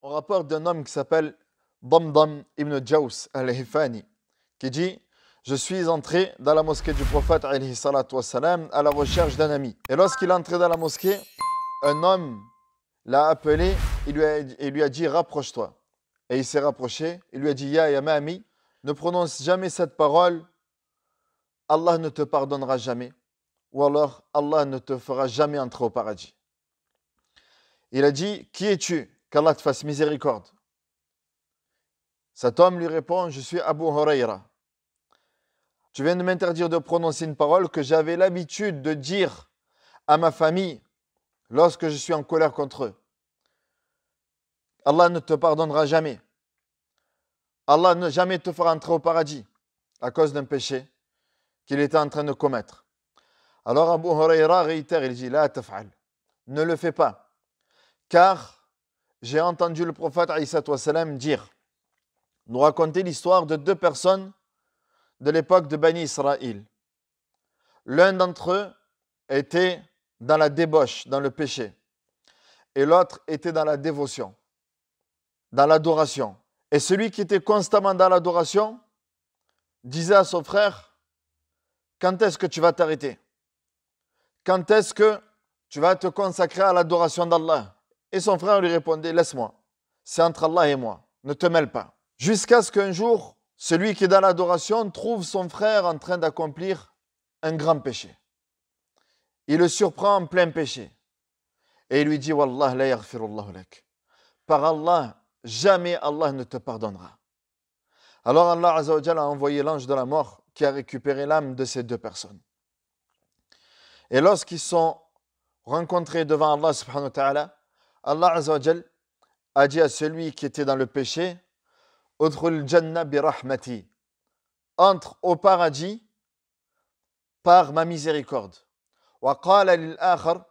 On rapporte d'un homme qui s'appelle Damdam ibn Jaws al-Hifani, qui dit: je suis entré dans la mosquée du prophète alayhi salatu wassalam, à la recherche d'un ami. Et lorsqu'il est entré dans la mosquée, un homme l'a appelé et lui a dit: rapproche-toi. Et il s'est rapproché, il lui a dit: ya ma ami, ne prononce jamais cette parole, Allah ne te pardonnera jamais, ou alors Allah ne te fera jamais entrer au paradis. Il a dit: qui es-tu? Qu'Allah te fasse miséricorde. Cet homme lui répond: je suis Abu Huraira. Tu viens de m'interdire de prononcer une parole que j'avais l'habitude de dire à ma famille lorsque je suis en colère contre eux. Allah ne te pardonnera jamais. Allah ne jamais te fera entrer au paradis à cause d'un péché qu'il était en train de commettre. Alors Abu Huraira réitère, il dit: la taf'al, ne le fais pas, car j'ai entendu le prophète alayhi salatu wassalam nous raconter l'histoire de deux personnes de l'époque de Bani Israël. L'un d'entre eux était dans la débauche, dans le péché, et l'autre était dans la dévotion, dans l'adoration. Et celui qui était constamment dans l'adoration disait à son frère: quand est-ce que tu vas t'arrêter? Quand est-ce que tu vas te consacrer à l'adoration d'Allah? Et son frère lui répondait: laisse-moi, c'est entre Allah et moi, ne te mêle pas. Jusqu'à ce qu'un jour, celui qui est dans l'adoration trouve son frère en train d'accomplir un grand péché. Il le surprend en plein péché. Et il lui dit: Wallah la yaghfirullahu lak. Par Allah, jamais Allah ne te pardonnera. Alors Allah Azza wa Jalla a envoyé l'ange de la mort qui a récupéré l'âme de ces deux personnes. Et lorsqu'ils sont rencontrés devant Allah subhanahu wa ta'ala, Allah Azza wa Jalla a dit à celui qui était dans le péché: Udkhul jannah bi rahmati. Entre au paradis par ma miséricorde. Wa qala lil akhar.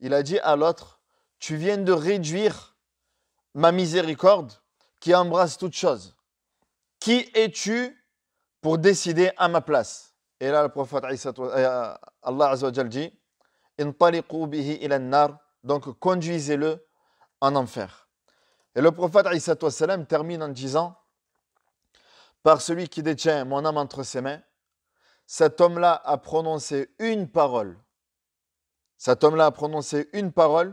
Il a dit à l'autre: tu viens de réduire ma miséricorde qui embrasse toute chose. Qui es-tu pour décider à ma place? Et là, le prophète Allah Azza wa Jalla dit: Intaliqu bihi ila an-nar. Donc, conduisez-le en enfer. Et le prophète termine en disant: par celui qui détient mon âme entre ses mains, cet homme-là a prononcé une parole. Cet homme-là a prononcé une parole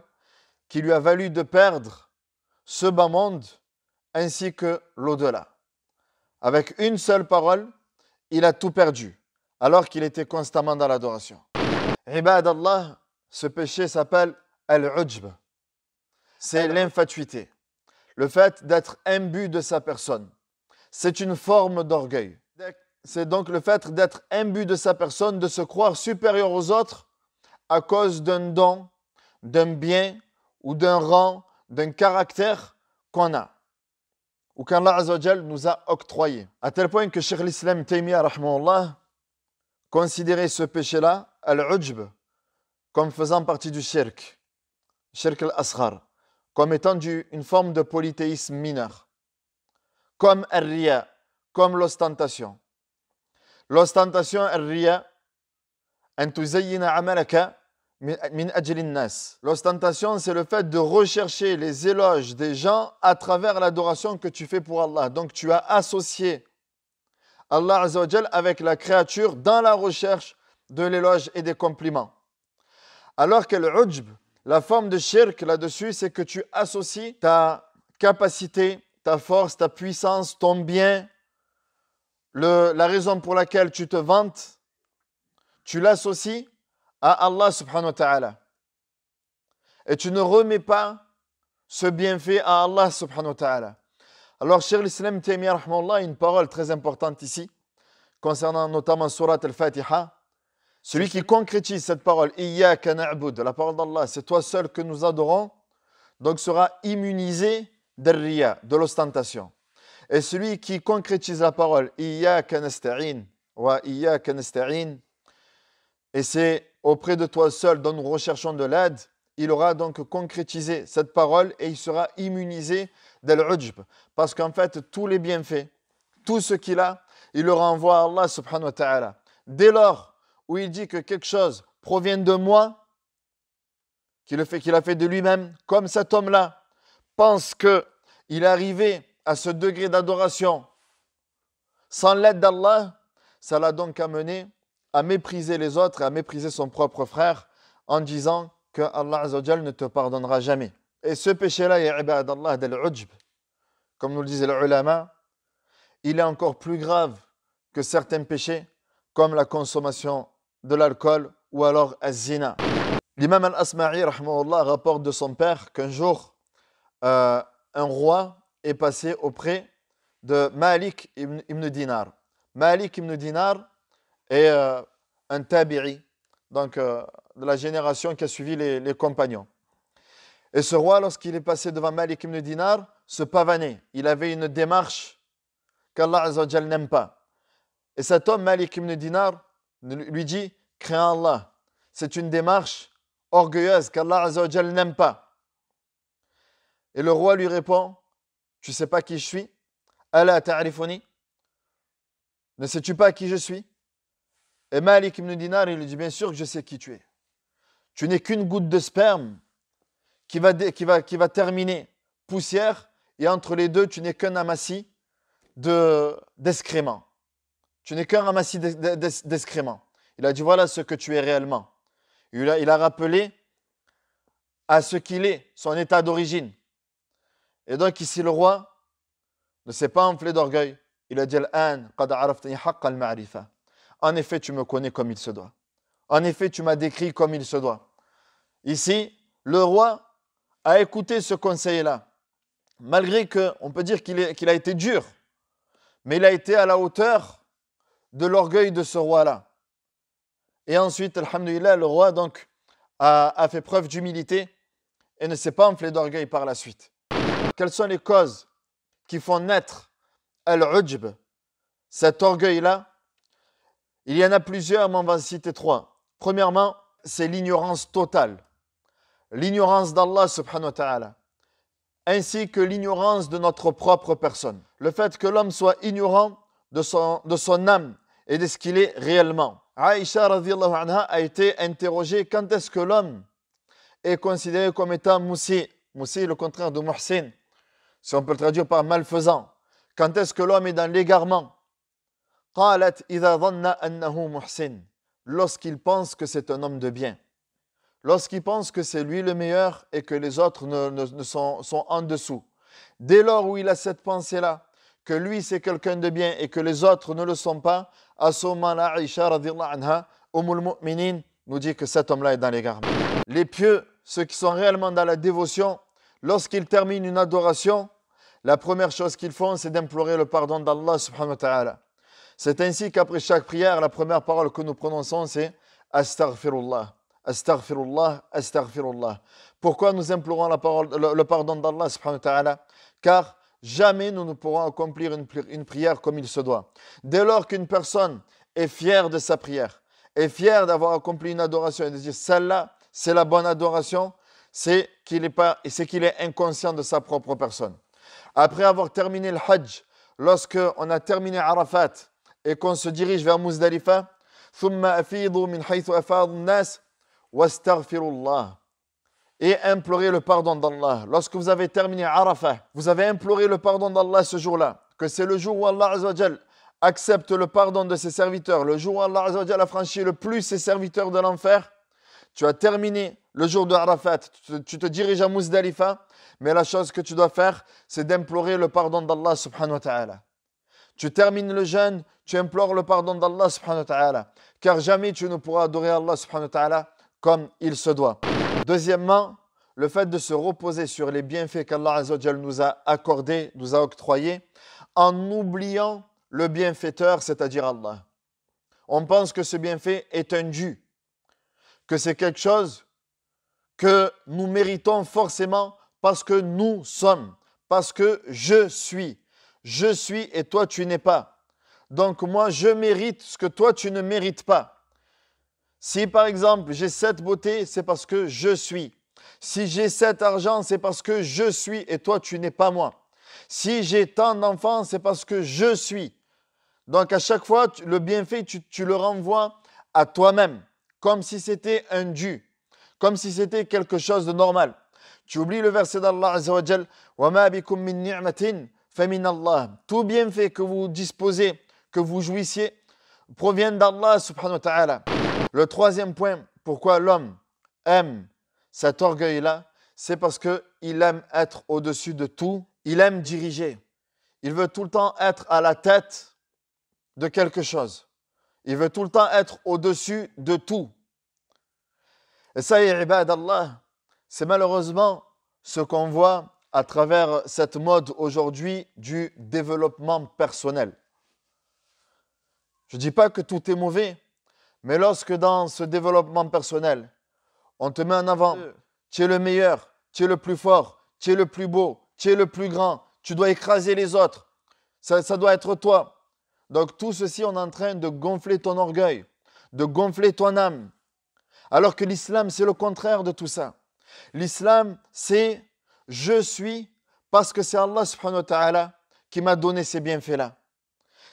qui lui a valu de perdre ce bas monde ainsi que l'au-delà. Avec une seule parole, il a tout perdu, alors qu'il était constamment dans l'adoration. Ibad Allah, ce péché s'appelle al-ujb. C'est l'infatuité. Le fait d'être imbu de sa personne. C'est une forme d'orgueil. C'est donc le fait d'être imbu de sa personne, de se croire supérieur aux autres à cause d'un don, d'un bien ou d'un rang, d'un caractère qu'on a ou qu'Allah Azza wa Jal nous a octroyé. À tel point que Cheikh l'Islam Taymiyyah rahmahullah considérait ce péché-là, al-ujb, comme faisant partie du shirk al-asghar, comme étant une forme de polythéisme mineur, comme al-riya, comme l'ostentation. L'ostentation al-riya, an tuzayyina amalaka min ajli nas. L'ostentation, c'est le fait de rechercher les éloges des gens à travers l'adoration que tu fais pour Allah. Donc tu as associé Allah Azza wa Jal avec la créature dans la recherche de l'éloge et des compliments. Alors que l'ujb, la forme de shirk là-dessus, c'est que tu associes ta capacité, ta force, ta puissance, ton bien, la raison pour laquelle tu te vantes, tu l'associes à Allah subhanahu wa ta'ala. Et tu ne remets pas ce bienfait à Allah subhanahu wa ta'ala. Alors, Cheikh l'Islam Taymiyyah rahmahullah a une parole très importante ici, concernant notamment Surat al-Fatiha. Celui qui concrétise cette parole, Iyyaka na'bud, la parole d'Allah, c'est toi seul que nous adorons, donc sera immunisé d'al-riya, de l'ostentation. Et celui qui concrétise la parole, Iyyaka nasta'in, wa Iyyaka nasta'in, et c'est auprès de toi seul dont nous recherchons de l'aide, il aura donc concrétisé cette parole et il sera immunisé d'al-ujb. Parce qu'en fait, tous les bienfaits, tout ce qu'il a, il le renvoie à Allah subhanahu wa ta'ala. Dès lors où il dit que quelque chose provient de moi, qu'il a fait de lui-même, comme cet homme-là pense qu'il est arrivé à ce degré d'adoration sans l'aide d'Allah, ça l'a donc amené à mépriser les autres et à mépriser son propre frère en disant que Allah Azza wa Jal ne te pardonnera jamais. Et ce péché-là, ya ibadallah, d'al-ujb, comme nous le disaient les ulama, il est encore plus grave que certains péchés comme la consommation de l'alcool ou alors az-zina. L'imam al-Asma'i rahimahullah rapporte de son père qu'un jour, un roi est passé auprès de Malik ibn Dinar. Malik ibn Dinar est un tabi'i, donc de la génération qui a suivi les compagnons. Et ce roi, lorsqu'il est passé devant Malik ibn Dinar, se pavanait. Il avait une démarche qu'Allah Azza wa Jal n'aime pas. Et cet homme, Malik ibn Dinar, lui dit, crains Allah. C'est une démarche orgueilleuse qu'Allah Azza wa Jal n'aime pas. Et le roi lui répond, tu ne sais pas qui je suis? Ala ta'rifuni? Ne sais-tu pas qui je suis? Et Malik ibn Dinar, il lui dit, bien sûr que je sais qui tu es. Tu n'es qu'une goutte de sperme qui va terminer poussière, et entre les deux, tu n'es qu'un amassis d'excréments. Tu n'es qu'un ramassis d'excréments. Il a dit, voilà ce que tu es réellement. Il a rappelé à ce qu'il est, son état d'origine. Et donc ici, le roi ne s'est pas enflé d'orgueil. Il a dit, en effet, tu me connais comme il se doit. En effet, tu m'as décrit comme il se doit. Ici, le roi a écouté ce conseil-là. Malgré qu'on peut dire qu'il a été dur, mais il a été à la hauteur de l'orgueil de ce roi-là. Et ensuite, alhamdoulilah, le roi donc a fait preuve d'humilité et ne s'est pas enflé d'orgueil par la suite. Quelles sont les causes qui font naître al-ujb, cet orgueil-là? Il y en a plusieurs, mais on va en citer 3. Premièrement, c'est l'ignorance totale. L'ignorance d'Allah subhanahu wa ta'ala, ainsi que l'ignorance de notre propre personne. Le fait que l'homme soit ignorant de son âme et de ce qu'il est réellement. Aïcha radhiyallahu anha a été interrogée quand est-ce que l'homme est considéré comme étant moussi. Moussi est le contraire de muhsin, si on peut le traduire par malfaisant. Quand est-ce que l'homme est dans l'égarement? Qalat idha dhanna annahu muhsin, lorsqu'il pense que c'est un homme de bien. Lorsqu'il pense que c'est lui le meilleur et que les autres sont en dessous. Dès lors où il a cette pensée-là, que lui c'est quelqu'un de bien et que les autres ne le sont pas, à ce moment-là, Aïcha radhiyallahu anha, Ummul Mu'minin, nous dit que cet homme-là est dans l'égarement. Les pieux, ceux qui sont réellement dans la dévotion, lorsqu'ils terminent une adoration, la première chose qu'ils font, c'est d'implorer le pardon d'Allah subhanahu wa ta'ala. C'est ainsi qu'après chaque prière, la première parole que nous prononçons, c'est Astaghfirullah. Astaghfirullah, astaghfirullah. Pourquoi nous implorons le pardon d'Allah subhanahu wa ta'ala? Car jamais nous ne pourrons accomplir une prière comme il se doit. Dès lors qu'une personne est fière de sa prière, est fière d'avoir accompli une adoration et de dire celle-là, c'est la bonne adoration, c'est qu'il est inconscient de sa propre personne. Après avoir terminé le Hajj, lorsqu'on a terminé Arafat et qu'on se dirige vers Muzdalifa, ثم أفيضوا من حيث أفاض الناس واستغفروا et implorer le pardon d'Allah. Lorsque vous avez terminé Arafat, vous avez imploré le pardon d'Allah ce jour-là, que c'est le jour où Allah Azza wa Jal accepte le pardon de ses serviteurs, le jour où Allah Azza wa Jal a franchi le plus ses serviteurs de l'enfer. Tu as terminé le jour de Arafat, tu te diriges à Muzdalifa, mais la chose que tu dois faire, c'est d'implorer le pardon d'Allah subhanahu wa ta'ala. Tu termines le jeûne, tu implores le pardon d'Allah subhanahu wa ta'ala, car jamais tu ne pourras adorer Allah subhanahu wa ta'ala comme il se doit. Deuxièmement, le fait de se reposer sur les bienfaits qu'Allah Azza wa Jal nous a accordés, nous a octroyés, en oubliant le bienfaiteur, c'est-à-dire Allah. On pense que ce bienfait est un dû, que c'est quelque chose que nous méritons forcément parce que nous sommes, parce que je suis. Je suis et toi tu n'es pas. Donc moi je mérite ce que toi tu ne mérites pas. Si par exemple j'ai cette beauté, c'est parce que je suis. Si j'ai cet argent, c'est parce que je suis et toi tu n'es pas moi. Si j'ai tant d'enfants, c'est parce que je suis. Donc à chaque fois, le bienfait, tu le renvoies à toi-même, comme si c'était un dû, comme si c'était quelque chose de normal. Tu oublies le verset d'Allah Azza wa Jal, وَمَا بِكُم مِّن نِعْمَةٍ فَمِنَ اللَّهِ. Tout bienfait que vous disposez, que vous jouissiez, provient d'Allah subhanahu wa ta'ala. Le troisième point, pourquoi l'homme aime cet orgueil-là, c'est parce qu'il aime être au-dessus de tout, il aime diriger. Il veut tout le temps être à la tête de quelque chose. Il veut tout le temps être au-dessus de tout. Et ça, ibad Allah, c'est malheureusement ce qu'on voit à travers cette mode aujourd'hui du développement personnel. Je ne dis pas que tout est mauvais, mais lorsque dans ce développement personnel, on te met en avant, tu es le meilleur, tu es le plus fort, tu es le plus beau, tu es le plus grand, tu dois écraser les autres, ça doit être toi. Donc tout ceci, on est en train de gonfler ton orgueil, de gonfler ton âme. Alors que l'islam, c'est le contraire de tout ça. L'islam, c'est je suis parce que c'est Allah subhanahu wa ta'ala qui m'a donné ces bienfaits-là.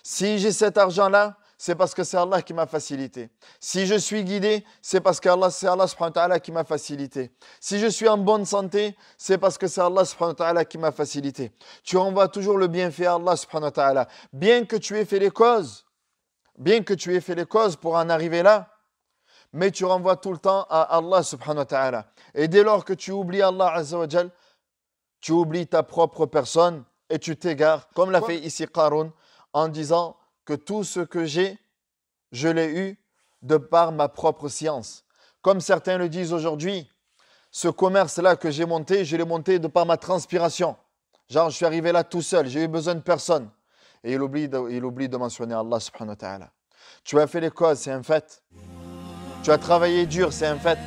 Si j'ai cet argent-là, c'est parce que c'est Allah qui m'a facilité. Si je suis guidé, c'est parce que c'est Allah subhanahu wa ta'ala qui m'a facilité. Si je suis en bonne santé, c'est parce que c'est Allah subhanahu wa ta'ala qui m'a facilité. Tu renvoies toujours le bienfait à Allah subhanahu wa ta'ala. Bien que tu aies fait les causes pour en arriver là, mais tu renvoies tout le temps à Allah subhanahu wa ta'ala. Et dès lors que tu oublies Allah azza wa jal, tu oublies ta propre personne et tu t'égares, comme l'a fait ici Qarun, en disant que tout ce que j'ai, je l'ai eu de par ma propre science. Comme certains le disent aujourd'hui, ce commerce-là que j'ai monté, je l'ai monté de par ma transpiration. Genre, je suis arrivé là tout seul, j'ai eu besoin de personne. Et il oublie de mentionner Allah subhanahu wa ta'ala. Tu as fait les causes, c'est un fait. Tu as travaillé dur, c'est un fait.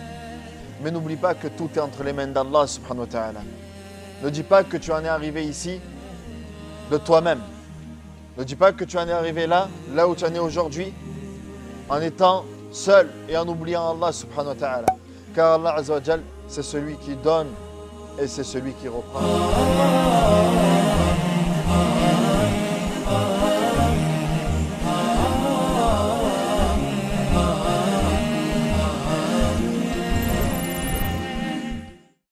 Mais n'oublie pas que tout est entre les mains d'Allah subhanahu wa ta'ala. Ne dis pas que tu en es arrivé ici de toi-même. Ne dis pas que tu en es arrivé là où tu en es aujourd'hui, en étant seul et en oubliant Allah subhanahu wa ta'ala. Car Allah azza wa jal, c'est celui qui donne et c'est celui qui reprend.